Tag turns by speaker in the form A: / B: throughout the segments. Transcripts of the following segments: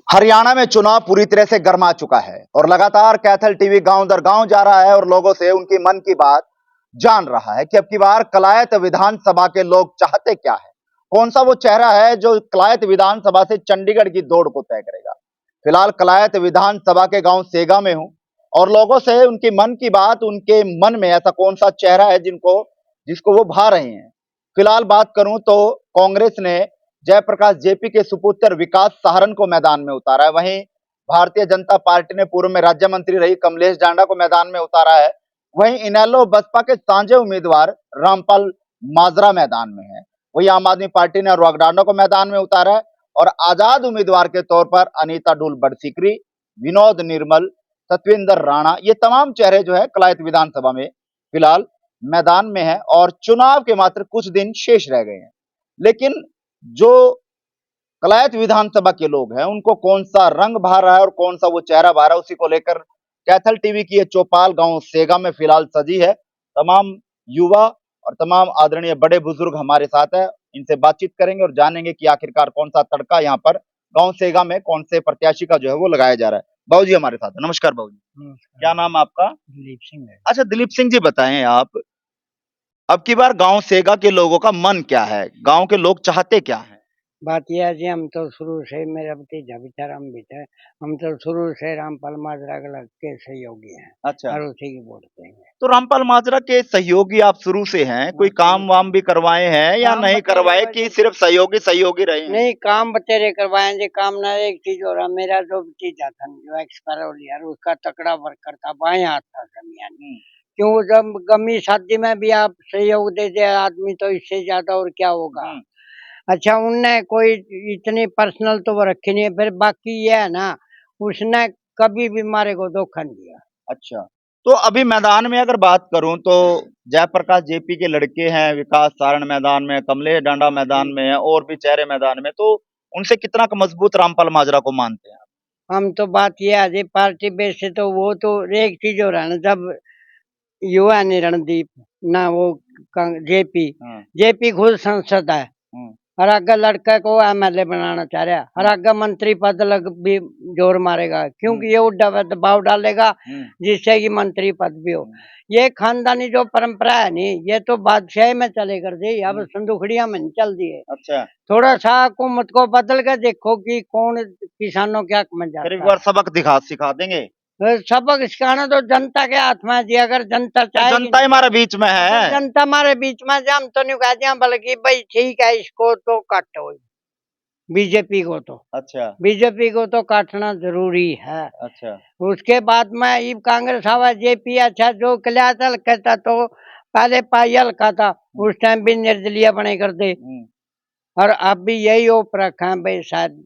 A: हरियाणा में चुनाव पूरी तरह से गर्मा चुका है और लगातार कैथल टीवी गांव दर गांव जा रहा है और लोगों से उनकी मन की बात जान रहा है कि अब की बार कलायत विधानसभा के लोग चाहते क्या है। कौन सा वो चेहरा है जो कलायत विधानसभा से चंडीगढ़ की दौड़ को तय करेगा। फिलहाल कलायत विधानसभा के गांव सेगा में हूं और लोगों से उनकी मन की बात, उनके मन में ऐसा कौन सा चेहरा है जिसको वो भा रहे हैं। फिलहाल बात करूं तो कांग्रेस ने जयप्रकाश जेपी के सुपुत्र विकास सहारण को मैदान में उतारा है। वहीं भारतीय जनता पार्टी ने पूर्व में राज्य मंत्री रही कमलेश जांडा को मैदान में उतारा है। वहीं इनेलो बसपा के साझे उम्मीदवार रामपाल माजरा मैदान में है। वहीं आम आदमी पार्टी ने अनुराग डांडा को मैदान में उतारा है और आजाद उम्मीदवार के तौर पर अनीता डुल बड़सिकरी, विनोद निर्मल, सतविंदर राणा, ये तमाम चेहरे जो है कलायत विधानसभा में फिलहाल मैदान में है और चुनाव के मात्र कुछ दिन शेष रह गए हैं। लेकिन जो कलायत विधानसभा के लोग हैं उनको कौन सा रंग भा रहा है और कौन सा वो चेहरा भा रहा है, उसी को लेकर कैथल टीवी की ये चौपाल गांव सेगा में फिलहाल सजी है। तमाम युवा और तमाम आदरणीय बड़े बुजुर्ग हमारे साथ है। इनसे बातचीत करेंगे और जानेंगे कि आखिरकार कौन सा तड़का यहाँ पर गांव सेगा में कौन से प्रत्याशी का जो है वो लगाया जा रहा है। बाबू जी हमारे साथ है। नमस्कार बाबू जी। क्या नाम आपका?
B: दिलीप सिंह है।
A: अच्छा दिलीप सिंह जी, बताएं आप अब की बार गांव सेगा के लोगों का मन क्या है, गांव के लोग चाहते क्या है?
B: बात यह है जी, हम तो शुरू से मेरा भतीजा भी था, हम तो शुरू से रामपाल माजरा के सहयोगी हैं।
A: अच्छा,
B: और उसी की वोट देंगे।
A: तो रामपाल माजरा के सहयोगी आप शुरू से हैं, कोई काम वाम भी करवाए हैं या
B: काम
A: नहीं
B: बतेरे
A: करवाए
B: हुए
A: कि
B: जी।
A: सिर्फ सहयोगी सहयोगी रहे हैं?
B: नहीं, काम बतेरे करवाए जी। काम ना एक चीज हो रहा, मेरा जो भतीजा था जो एक्सपायर हो लिया, उसका तकड़ा वर्कर था, बाएं हाथ था दरमियान। क्यों, जब गमी शादी में भी आप सहयोग दे दे आदमी तो इससे ज्यादा और क्या होगा। अच्छा, उनने कोई इतनी पर्सनल तो वो रखी नहीं है। फिर बाकी ये है ना, उसने कभी भी मारे को धोखा नहीं दिया।
A: अच्छा, तो अभी मैदान में अगर बात करूं तो जयप्रकाश जेपी के लड़के हैं, विकास सारण मैदान में, कमलेश डांडा मैदान में है और भी चेहरे मैदान में, तो उनसे कितना मजबूत रामपाल माजरा को मानते हैं?
B: हम तो बात ये है जी, पार्टी बेस से तो वो तो एक चीज हो रहा है ना, जब युवा ने रणदीप ना वो जेपी जेपी खुद संसद है और आगे लड़के को एमएलए बनाना चाह रहा है और आगे मंत्री पद लग भी जोर मारेगा, क्योंकि ये उड्डा दबाव डालेगा जिससे कि मंत्री पद भी हो। ये खानदानी जो परंपरा है नहीं, ये तो बादशाही में चले कर दी, अब संदुखड़िया में नहीं चल दी है।
A: अच्छा,
B: थोड़ा सा हुकूमत को बदल के देखो कि कौन किसानों के हक में
A: फिर एक
B: जाता
A: बार सबक सिखा देंगे।
B: है। सबक सिखाना तो जनता के हाथ में है जी। अगर जनता
A: तो
B: चाहेगी
A: जनता ही हमारे बीच में
B: अगर
A: है।
B: जनता हमारे बीच में से, हम तो नहीं कहते हैं, बल्कि भाई ठीक है, इसको तो काटो, बीजेपी को तो
A: अच्छा,
B: बीजेपी को तो काटना जरूरी है।
A: अच्छा,
B: उसके बाद में ये कांग्रेस आवा जेपी, अच्छा जो कल्याचल कहता तो पहले पायल का था, उस टाइम भी निर्दलीय बने कर दे और अब भी यही ओप रखा है भाई, शायद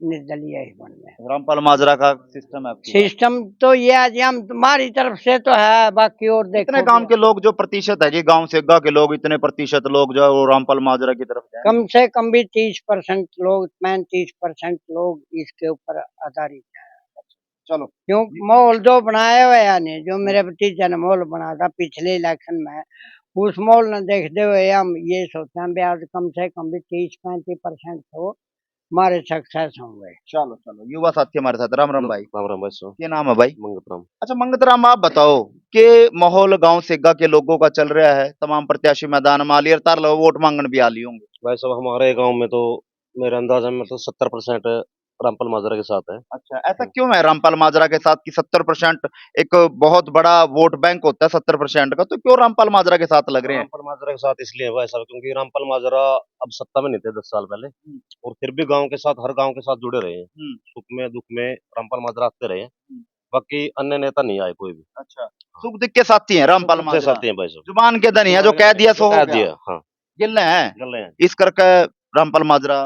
B: निर्दलीय ही बन गए।
A: रामपाल माजरा का सिस्टम है आपकी बात।
B: सिस्टम तो ये आज हम तुम्हारी तरफ से तो है, बाकी और
A: कितने
B: देखो
A: गांव के लोग जो प्रतिशत है जी, गांव से गा के लोग इतने प्रतिशत लोग जो है वो रामपाल माजरा की तरफ जाएंगे?
B: कम से कम भी 30% लोग, 35% लोग इसके ऊपर आधारित है।
A: चलो,
B: क्यों, माहौल जो बनाया हुआ है यानी जो मेरे भतीजे ने माहौल बनाया था पिछले इलेक्शन में, उस माहौल ने देखते हुए हम ये सोचते हैं आज कम से कम भी 30-35% तो हमारे सक्सेस होंगे।
A: चलो, चलो, युवा साथी हमारे साथ। राम राम भाई।
C: राम राम भाई साहब।
A: क्या नाम है भाई?
C: मंगतराम।
A: अच्छा मंगतराम, आप बताओ कि माहौल गांव सेगा के लोगों का चल रहा है, तमाम प्रत्याशी मैदान में आलियर तार लो वोट मांगन भी आली होंगे।
C: भाई साहब, हमारे गांव में तो मेरे अंदाजा में तो 70% रामपाल माजरा के साथ है।
A: अच्छा, ऐसा क्यों है रामपाल माजरा के साथ कि 70% एक बहुत बड़ा वोट बैंक होता है 70% का, तो क्यों रामपाल माजरा के साथ लग रहे हैं?
C: रामपाल माजरा के साथ इसलिए है भाई साहब क्योंकि रामपाल माजरा अब सत्ता में नहीं थे 10 साल पहले, और फिर भी गांव के साथ, हर गांव के साथ जुड़े रहे हैं। सुख में दुख में रामपाल माजरा आते रहे। बाकी अन्य नेता नहीं आए कोई भी।
A: अच्छा, सुख दुख के साथी हैं रामपाल
C: सुख के
A: माजरा।
C: साथी हैं भाई साहब।
A: जुबान के धनी है, जो कह दिया सो हो गया।
C: हाँ,
A: गिल्ले हैं
C: गल रहे हैं।
A: इस करके रामपाल माजरा।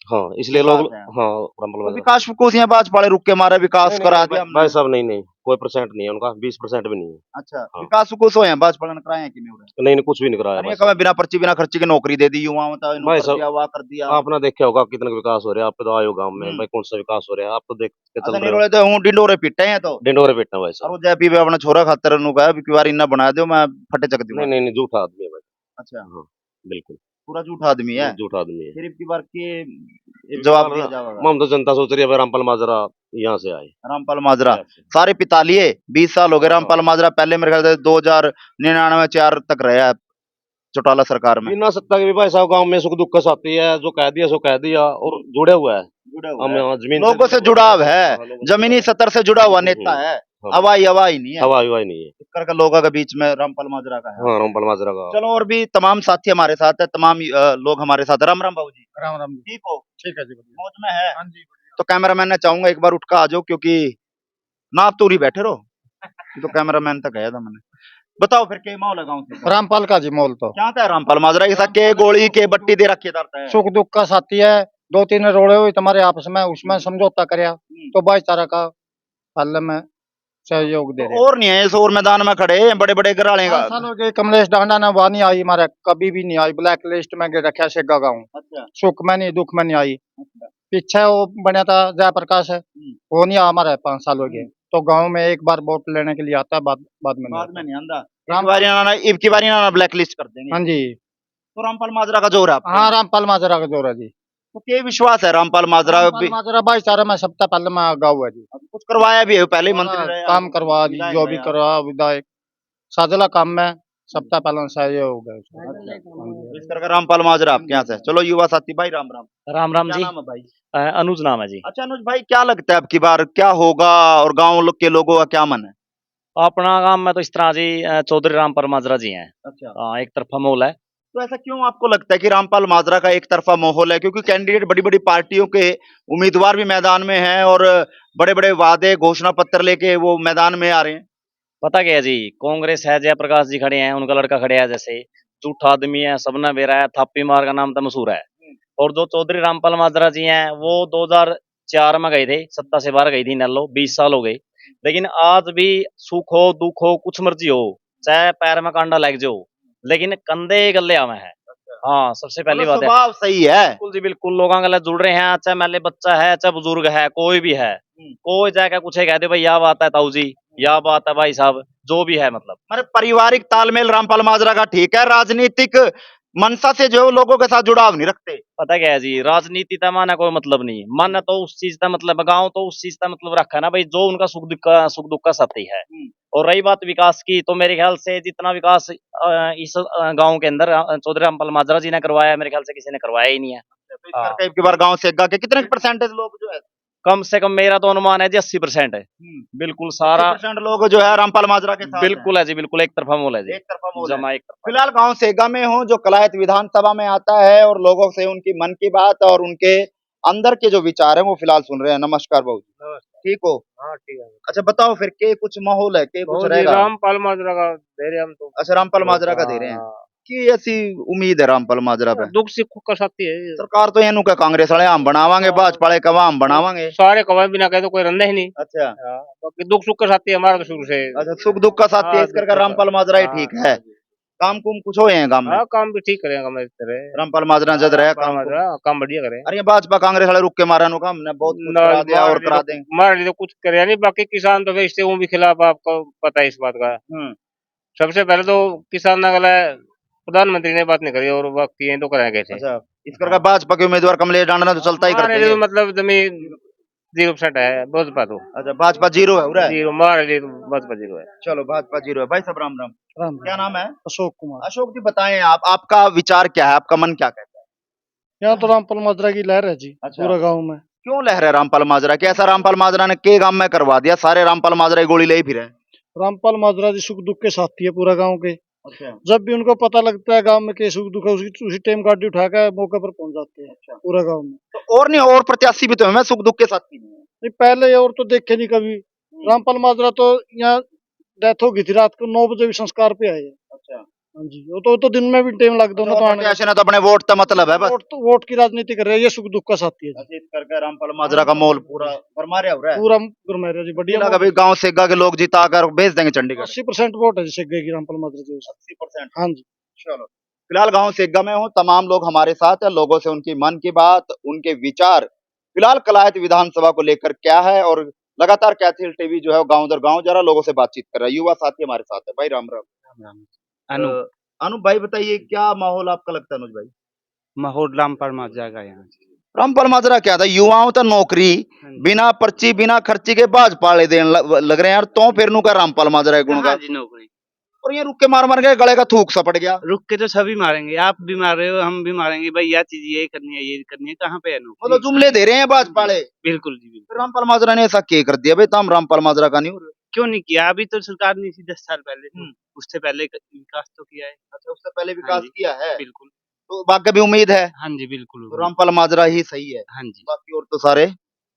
C: हाँ, इसलिए लोग, हाँ, रामपाल
A: तो
C: माजरा।
A: विकास फुकोसियां बाज पाले रुक के मारे विकास करा दिया
C: भाई साहब नहीं नहीं, कोई परसेंट नहीं है उनका, 20% भी नहीं है।
A: अच्छा,
C: हाँ।
A: विकास फुकोस हो हैं बाज पालन कराए हैं कि नहीं हो रहे?
C: नहीं नहीं, कुछ भी नहीं कराया
A: अरे
C: भाई
A: कभी
C: साहब।
A: बिना पर्ची बिना खर्ची के नौकरी दे दी युवाओं को, इन्हों
C: भाई
A: कर
C: साहब,
A: दिया वाह कर दिया।
C: आपने देखा होगा कितना विकास हो रहा है, आप तो आए हो गांव में, भाई कौन सा विकास हो रहा है, आप तो देख के चल
A: अच्छा,
C: रहे
A: नहीं
C: हो।
A: रोले तो हूं डिंडोरे पिटे हैं तो
C: डिंडोरे पिटना भाई
A: और
C: साहब।
A: वो जैपी भी अपना छोरा खातर नु कहा कि बार इन्ना बना दो मैं फटे चक दूंगा।
C: नहीं नहीं नहीं, झूठा आदमी है भाई।
A: अच्छा,
C: हाँ, बिल्कुल।
A: पूरा झूठा आदमी है।
C: बहुत झूठा आदमी है।
A: फिर अब की बार के जवाब दिया जाएगा।
C: हम तो जनता सोच रही है भाई रामपाल माजरा यहाँ से आए।
A: रामपाल माजरा
C: ऐसे।
A: सारे पिता लिए 20 साल हो गए।
C: हाँ।
A: रामपाल माजरा पहले मेरे ख्याल से 2099 4 तक रहे हैं चौटाला सरकार में।
C: बिना सत्ता के भी भाई साहब गांव में सुख दुख का साथी है, जो कह दिया सो कह दिया और जुड़े हुआ है। हम यहाँ जमीन
A: लोगों से जुड़ाव है,
C: लोगों से
A: जमीनी
C: जुड़ाव
A: सतर से जुड़ा हुआ
C: है।
A: नेता है।
C: हाँ।
A: हवाई हवाई नहीं है,
C: हवा हवाई नहीं है।
A: इस करके लोगों के बीच में रामपाल माजरा का है।
C: हाँ रामपाल माजरा का।
A: चलो और भी तमाम साथी हमारे साथ है, तमाम लोग हमारे साथ है। राम राम बाबू जी।
D: राम राम जी।
A: ठीक हो?
D: ठीक है जी, बढ़िया।
A: मौज में है?
D: हाँ जी,
A: तो कैमरामैन ने चाहूंगा एक बार उठ कर आ जाओ, क्योंकि ना आप तो उरी बैठे रहो, तो कैमरामैन तक गया था मैंने। बताओ फिर के माहौल है गाँव से?
D: रामपाल का जी मोल तो
A: क्या था रामपाल माजरा के साथ के गोली के बट्टी दे रखी है?
D: सुख दुख का साथी है। 2-3 रोड़े हुई तुम्हारे आपस में, उसमें समझौता करया तो भाईचारा का हल में सहयोग दे रहे हैं।
A: और नहीं है, इस और मैदान में खड़े हैं बड़े बड़े घराने का।
D: 5 साल हो गए, कमलेश डांडा ने वहां नहीं आई, हमारे कभी भी नहीं आई, ब्लैक लिस्ट में गिर रखा शेगा गाँव।
A: अच्छा
D: सुख में नहीं, दुख में नहीं आई।
A: अच्छा।
D: पीछे वो बना था जयप्रकाश है, वो नहीं आया, हमारे 5 साल हो गए। तो गांव में एक बार वोट लेने के लिए आता है, बाद में नहीं
A: बाद
D: आता।
A: में नहीं आंदा।
D: राम-
A: इब की बारी ना ब्लैक लिस्ट कर देंगे।
D: हाँ जी,
A: तो रामपाल माजरा का जोर है आप पे?
D: हाँ रामपाल माजरा का जोर है जी।
A: तो के विश्वास है रामपाल माजरा
D: रामपाल
A: भी?
D: माजरा भाईचारा में सबसे पहले मैं गाँव है जी।
A: कुछ करवाया भी है, पहले ही मंत्री रहे,
D: काम करवा जी,
A: विधायक
D: जो
A: रहे
D: भी
A: आप।
D: करवा विधायक साजला काम में सबसे पहले सहयोग है उसका।
A: इस तरह का रामपाल माजरा आपके यहाँ से। चलो युवा साथी भाई राम राम।
E: राम राम
A: क्या
E: जी।
A: नाम है भाई?
E: अनुज नाम है जी।
A: अच्छा अनुज भाई, क्या लगता है अब की बार क्या होगा और गांव के लोगों का क्या मन है?
E: अपना काम में तो इस तरह जी चौधरी रामपाल माजरा जी हैं।
A: अच्छा,
E: एक तरफा मोल है।
A: तो ऐसा क्यों आपको लगता है कि रामपाल माजरा का एक तरफा माहौल है? क्योंकि कैंडिडेट बड़ी बड़ी पार्टियों के उम्मीदवार भी मैदान में हैं और बड़े बड़े वादे घोषणा पत्र लेके वो मैदान में आ रहे हैं।
E: पता क्या है जी, कांग्रेस है, जयप्रकाश जी खड़े हैं, उनका लड़का खड़े है, जैसे झूठा आदमी है, सबने बेरा है, थापी मार का नाम तो मशहूर है। और जो चौधरी रामपाल माजरा जी हैं, वो 2004 में गए थे, सत्ता से बाहर गई थी नल्लो, 20 साल हो गए। लेकिन आज भी सुख हो दुख हो कुछ मर्जी हो, चाहे पैर में कांडा लग जाओ, लेकिन कंधे गले आवे है। हाँ, सबसे पहली
A: मतलब
E: बात है।
A: स्वभाव सही है।
E: बिल्कुल जी बिल्कुल, लोगों के जुड़ रहे हैं, चाहे मैले बच्चा है, चाहे बुजुर्ग है, कोई भी है। कोई जाकर कुछ कह दे भाई यह बात है ताऊ जी, यह बात है भाई साहब, जो भी है मतलब।
A: हमारे पारिवारिक तालमेल रामपाल माजरा का ठीक है, राजनीतिक मनसा से जो लोगों के साथ जुड़ाव नहीं रखते।
E: पता क्या है जी, राजनीति का माना कोई मतलब नहीं, मन तो उस चीज का मतलब, गांव तो उस चीज का मतलब रखा है ना भाई, जो उनका सुख दुख का साथी है। और रही बात विकास की, तो मेरे ख्याल से जितना विकास इस गांव के अंदर चौधरी रामपाल माजरा जी ने करवाया है, मेरे ख्याल से किसी ने करवाया ही नहीं है।
A: तो इस करके अब की बार गांव से के कितने परसेंटेज लोग जो है?
E: कम से कम मेरा तो अनुमान है जी 80% है। बिल्कुल सारा
A: 80% लोग जो है रामपाल माजरा के साथ
E: बिल्कुल है जी, बिल्कुल एक तरफा मोल है जी।
A: एक तरफा मोल है।
E: जमा एक तरफा।
A: फिलहाल गांव सेगा में हूँ, जो कलायत विधानसभा में आता है, और लोगों से उनकी मन की बात और उनके अंदर के जो विचार हैं वो फिलहाल सुन रहे हैं। नमस्कार बाबू जी, ठीक हो?
D: हाँ ठीक है।
A: अच्छा बताओ फिर के कुछ माहौल है, के कुछ रहेगा?
D: रामपाल माजरा का दे रहे हम तो।
A: अच्छा रामपाल माजरा का दे रहे हैं, कि ऐसी उम्मीद है रामपाल माजरा पे?
D: दुख सुख का साथी है।
A: सरकार तो ये का कांग्रेस वाले हम बनावांगे, भाजपा वाले कवा हम बनावांगे।
D: सारे कमाई बिना कहे तो कोई रंदा ही नहीं।
A: अच्छा
D: बाकी दुख सुख का साथी है हमारा तो शुरू से।
A: अच्छा, सुख दुख का साथी है, इस करके रामपाल माजरा ही ठीक है। काम कुम कुछ हो हैं गांव में?
D: हाँ काम भी ठीक करेगा मेरे तरह।
A: रामपाल माजरा जद रहे काम कुम।
D: काम बढ़िया करे।
A: अरे भाजपा कांग्रेस वाले रुक के मारा नु काम, हमने बहुत कुछ करा दिया और करा देंगे।
D: हमारे लिए तो कुछ करे नहीं, बाकी किसान तो इससे वो भी खिलाफ, आपको पता है इस बात का। सबसे पहले तो किसान ना गला प्रधानमंत्री ने बात नहीं करी, और बाकी ये तो कराए गए थे।
A: अच्छा, इस करके भाजपा के उम्मीदवार कमलेश डांडा तो चलता ही करते हैं।
D: मतलब जमीन 0% है भाजपा तो।
A: अच्छा भाजपा जीरो है उरे?
D: जीरो हमारे लिए तो भाजपा जीरो है।
A: चलो भाजपा जीरो है। भाई सब राम राम।
D: राम
A: क्या नाम है?
D: अशोक कुमार।
A: अशोक जी बताएं, आप आपका विचार क्या है, आपका मन क्या कहता है?
D: यहाँ तो रामपाल माजरा की लहर है जी।
A: अच्छा।
D: पूरा गाँव में।
A: क्यों लहर है रामपाल माजरा की? ऐसा रामपाल माजरा ने के गांव में करवा दिया, सारे रामपाल माजरा की गोली ले ही फिरे।
D: रामपाल माजरा जी सुख दुख के साथी है पूरा गाँव के।
A: अच्छा
D: जब भी उनको पता लगता है गांव में के सुख दुख है, उसी टाइम गाड़ी उठा कर मौके पर पहुंच जाते हैं।
A: अच्छा।
D: पूरा गांव में।
A: तो और नहीं, और प्रत्याशी भी तो है, मैं सुख दुख के साथ ही हूं।
D: नहीं पहले और तो देखे नहीं कभी। रामपाल माजरा तो यहाँ डेथ हो गई थी, रात को 9 बजे भी संस्कार पे आए।
A: अच्छा
D: हाँ जी, वो तो दिन में भी टाइम लग दो ना, तो आने
A: प्रत्याशी ने तो अपने वोट का मतलब है बस।
D: वोट की राजनीति कर रहे हैं, ये सुख दुख का साथी है जी।
A: अच्छा, इस करके रामपाल माजरा का मोल पूरा फरमाया हो रहा है।
D: पूरा गुरमेरा जी बढ़िया।
A: लगा भाई गांव सेगा के लोग जिता कर भेज देंगे चंडीगढ़।
D: 80% वोट है जिसे गई रामपाल माजरा जी।
A: 80%।
D: हाँ जी।
A: चलो फिलहाल गांव सेगा में हूँ, तमाम लोग हमारे साथ है, लोगों से उनकी मन की बात, उनके विचार फिलहाल कलायत विधानसभा को लेकर क्या है, और लगातार कैथल टीवी जो है गांव दर गांव जरा लोगों से बातचीत कर रहा है। युवा साथी हमारे साथ है। भाई राम राम।
E: अनु
A: अनु भाई बताइए क्या माहौल आपका लगता है? अनुज भाई
F: माहौल रामपाल माजरा का यहाँ से।
A: रामपाल माजरा क्या था, युवाओं तो नौकरी बिना पर्ची बिना खर्ची के भाजपा वाले देन लग रहे हैं यार, तो फिर नु का रामपाल माजरा है गुण का।
F: हाँ जी नौकरी।
A: और ये रुक के मार मार के गले का थूक सा पड़ गया।
F: रुक के तो सभी मारेंगे, आप भी मार रहे हो, हम भी मारेंगे भाई, यह चीज ये करनी है, ये करनी है, कहाँ पे है नौकरी?
A: मतलब जुमले दे रहे हैं भाजपा वाले।
F: बिल्कुल जी बिल्कुल।
A: रामपाल माजरा ने ऐसा क्या कर दिया भाई, तम रामपाल माजरा का नहीं हो रहा?
F: क्यों नहीं किया? अभी तो सरकार नहीं थी 10 साल पहले, तो उससे पहले विकास तो किया है।
A: अच्छा, उससे पहले
F: हाँ
A: विकास
F: जी,
A: किया है,
F: बिल्कुल।
A: तो बाकी भी उम्मीद है।
F: हाँ जी बिल्कुल।
A: तो रामपाल माजरा ही सही है,
F: हाँ जी,
A: बाकी और तो सारे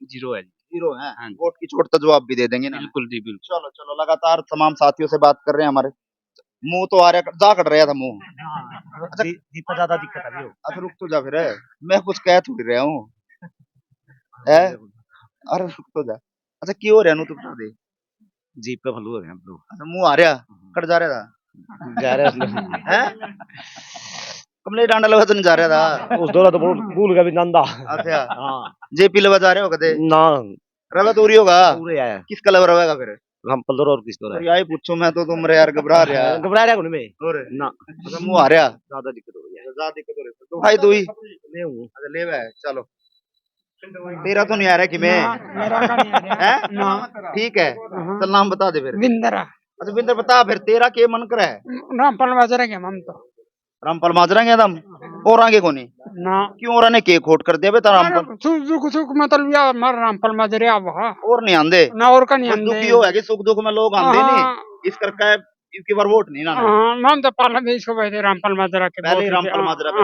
F: जीरो है जी।
A: जीरो हैं।
F: हाँ जी।
A: वोट की चोट तो जवाब भी दे देंगे ना।
F: बिल्कुल जी बिल्कुल।
A: चलो चलो, लगातार तमाम साथियों से बात कर रहे हैं हमारे। मुंह तो आ रहा, जा कट रहा था मुंह। अच्छा
C: दीपा ज्यादा दिक्कत आ रही हो।
A: अच्छा रुक तो जा फिर, मैं कुछ कह थोड़ी रहा हूँ है। अरे रुक तो जा। अच्छा क्यों हो रहा है, तू बता दे।
C: जीप पे फलू हो गए हम लोग।
A: अच्छा मुंह आ रहा, कट जा रहा था
C: जा रहे
A: है, कमले डांडा लगा तो नहीं जा रहा था
C: उस दौरा तो भूल गया भी नंदा।
A: अच्छा
C: हाँ
A: जेपी लगा जा रहे हो कदे
C: ना
A: रवा दूरी होगा,
C: पूरे आया
A: किसका लगा रहेगा फिर?
C: रामपाल दौरा और किस दौरा
A: और यही पूछो मैं तो, तुम रे यार घबरा रहा है।
C: घबरा रहा है में
A: और
C: ना
A: अच्छा मुंह आ रहा,
C: ज्यादा दिक्कत हो रही है।
A: ज्यादा दिक्कत हो रही है तो भाई तू ही
C: मैं हूँ
A: अच्छा ले भाई चलो। तेरा तो नहीं आ रहा कि मैं है, ठीक है चल नाम बता दे फिर।
B: बिंदरा
A: अच्छा बिंदर बता फिर, तेरा के मन कर है?
B: रामपाल माजरा के हम तो
A: रामपाल माजरा के दम और आगे कोनी
B: ना
A: क्यों, और ने के खोट कर दिया बेटा रामपाल
B: सुख सुख मतलब या मार रामपाल माजरे अब
A: और नहीं आंदे
B: ना और का नहीं
A: कोई दुखी हो है कि सुख दुख में लोग आंदे नहीं, इस करके इसकी बार वोट नहीं ना
B: हम तो पहले भी इसको कहते रामपाल माजरा के
A: पहले ही रामपाल माजरा पे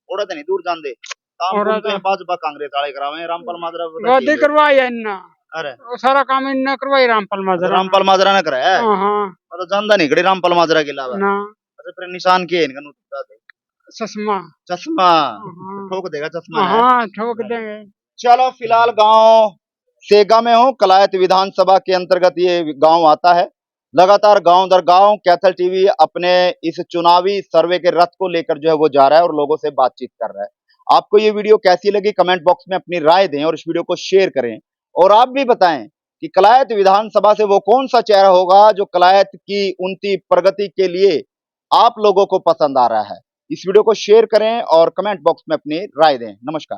A: ओड़ा तो नहीं दूर जान दे काम
B: ओड़ा
A: तो भाजपा कांग्रेस वाले करावे, रामपाल माजरा
B: वादे करवाया इन्ना
A: अरे
B: वो सारा काम इन्ना करवाई रामपाल माजरा
A: रामपाल माजरा ने करा है,
B: हाँ
A: मतलब जानदा नहीं खड़ी रामपाल माजरा के अलावा।
B: ना
A: अच्छा फिर निशान के इनका नु बता दे।
B: चश्मा
A: चश्मा ठोक देगा चश्मा है।
B: हाँ ठोक देंगे।
A: चलो फिलहाल गांव सेगा में हूँ, कलायत विधानसभा के अंतर्गत ये गांव आता है। लगातार गांव दर गांव कैथल टीवी अपने इस चुनावी सर्वे के रथ को लेकर जो है वो जा रहा है और लोगों से बातचीत कर रहा है। आपको ये वीडियो कैसी लगी कमेंट बॉक्स में अपनी राय दें और इस वीडियो को शेयर करें और आप भी बताएं कि कलायत विधानसभा से वो कौन सा चेहरा होगा जो कलायत की उन्नति प्रगति के लिए आप लोगों को पसंद आ रहा है। इस वीडियो को शेयर करें और कमेंट बॉक्स में अपनी राय दें। नमस्कार।